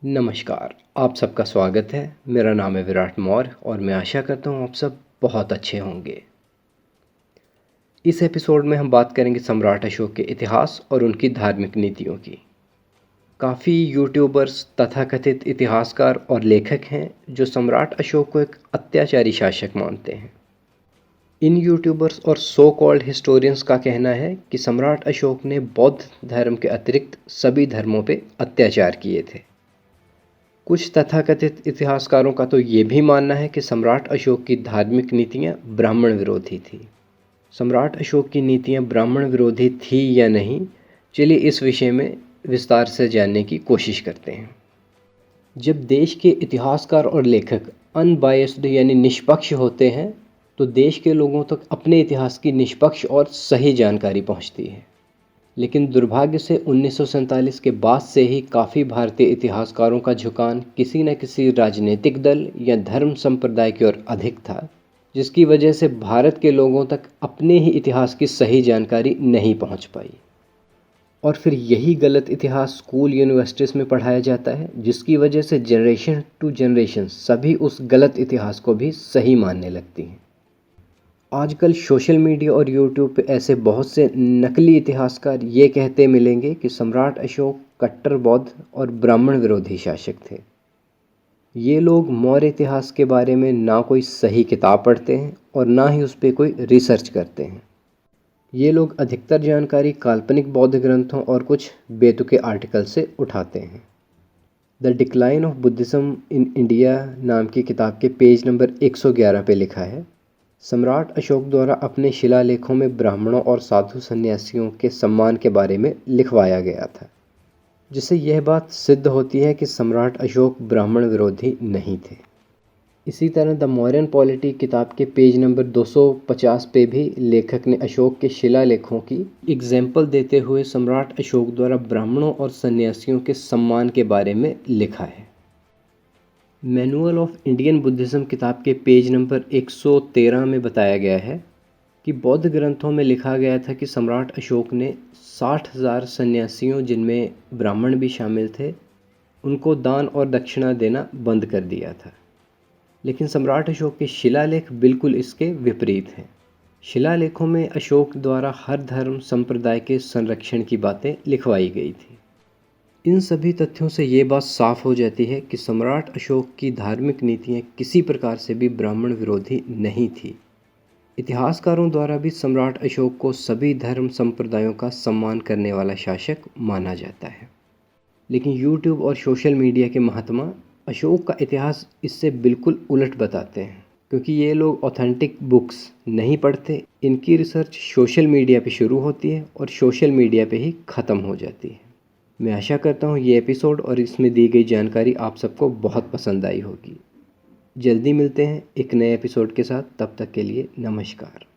नमस्कार, आप सबका स्वागत है। मेरा नाम है विराट मौर्य और मैं आशा करता हूँ आप सब बहुत अच्छे होंगे। इस एपिसोड में हम बात करेंगे सम्राट अशोक के इतिहास और उनकी धार्मिक नीतियों की। काफ़ी यूट्यूबर्स, तथाकथित इतिहासकार और लेखक हैं जो सम्राट अशोक को एक अत्याचारी शासक मानते हैं। इन यूट्यूबर्स और सो कॉल्ड हिस्टोरियंस का कहना है कि सम्राट अशोक ने बौद्ध धर्म के अतिरिक्त सभी धर्मों पर अत्याचार किए थे। कुछ तथाकथित इतिहासकारों का तो ये भी मानना है कि सम्राट अशोक की धार्मिक नीतियाँ ब्राह्मण विरोधी थी। सम्राट अशोक की नीतियाँ ब्राह्मण विरोधी थी या नहीं, चलिए इस विषय में विस्तार से जानने की कोशिश करते हैं। जब देश के इतिहासकार और लेखक अनबायस्ड यानी निष्पक्ष होते हैं तो देश के लोगों तक अपने इतिहास की निष्पक्ष और सही जानकारी पहुंचती है। लेकिन दुर्भाग्य से 1947 के बाद से ही काफ़ी भारतीय इतिहासकारों का झुकान किसी न किसी राजनीतिक दल या धर्म संप्रदाय की ओर अधिक था, जिसकी वजह से भारत के लोगों तक अपने ही इतिहास की सही जानकारी नहीं पहुंच पाई। और फिर यही गलत इतिहास स्कूल यूनिवर्सिटीज़ में पढ़ाया जाता है, जिसकी वजह से जनरेशन टू जनरेशन सभी उस गलत इतिहास को भी सही मानने लगती हैं। आजकल सोशल मीडिया और यूट्यूब पे ऐसे बहुत से नकली इतिहासकार ये कहते मिलेंगे कि सम्राट अशोक कट्टर बौद्ध और ब्राह्मण विरोधी शासक थे। ये लोग मौर्य इतिहास के बारे में ना कोई सही किताब पढ़ते हैं और ना ही उस पर कोई रिसर्च करते हैं। ये लोग अधिकतर जानकारी काल्पनिक बौद्ध ग्रंथों और कुछ बेतुके आर्टिकल से उठाते हैं। The decline of Buddhism in India नाम की किताब के पेज नंबर 111 पे लिखा है, सम्राट अशोक द्वारा अपने शिलालेखों में ब्राह्मणों और साधु सन्यासियों के सम्मान के बारे में लिखवाया गया था, जिससे यह बात सिद्ध होती है कि सम्राट अशोक ब्राह्मण विरोधी नहीं थे। इसी तरह द मौर्यन पॉलिटी किताब के पेज नंबर 250 पे भी लेखक ने अशोक के शिलालेखों की एग्जाम्पल देते हुए सम्राट अशोक द्वारा ब्राह्मणों और सन्यासियों के सम्मान के बारे में लिखा है। मैनुअल ऑफ इंडियन बुद्धिज़्म किताब के पेज नंबर 113 में बताया गया है कि बौद्ध ग्रंथों में लिखा गया था कि सम्राट अशोक ने 60,000 सन्यासियों, जिनमें ब्राह्मण भी शामिल थे, उनको दान और दक्षिणा देना बंद कर दिया था। लेकिन सम्राट अशोक के शिलालेख बिल्कुल इसके विपरीत हैं। शिलालेखों में अशोक द्वारा हर धर्म संप्रदाय के संरक्षण की बातें लिखवाई गई थी। इन सभी तथ्यों से ये बात साफ हो जाती है कि सम्राट अशोक की धार्मिक नीतियाँ किसी प्रकार से भी ब्राह्मण विरोधी नहीं थी। इतिहासकारों द्वारा भी सम्राट अशोक को सभी धर्म संप्रदायों का सम्मान करने वाला शासक माना जाता है। लेकिन यूट्यूब और सोशल मीडिया के महात्मा अशोक का इतिहास इससे बिल्कुल उलट बताते हैं, क्योंकि ये लोग ऑथेंटिक बुक्स नहीं पढ़ते। इनकी रिसर्च सोशल मीडिया पे शुरू होती है और सोशल मीडिया पे ही ख़त्म हो जाती है। मैं आशा करता हूँ ये एपिसोड और इसमें दी गई जानकारी आप सबको बहुत पसंद आई होगी। जल्दी मिलते हैं एक नए एपिसोड के साथ, तब तक के लिए नमस्कार।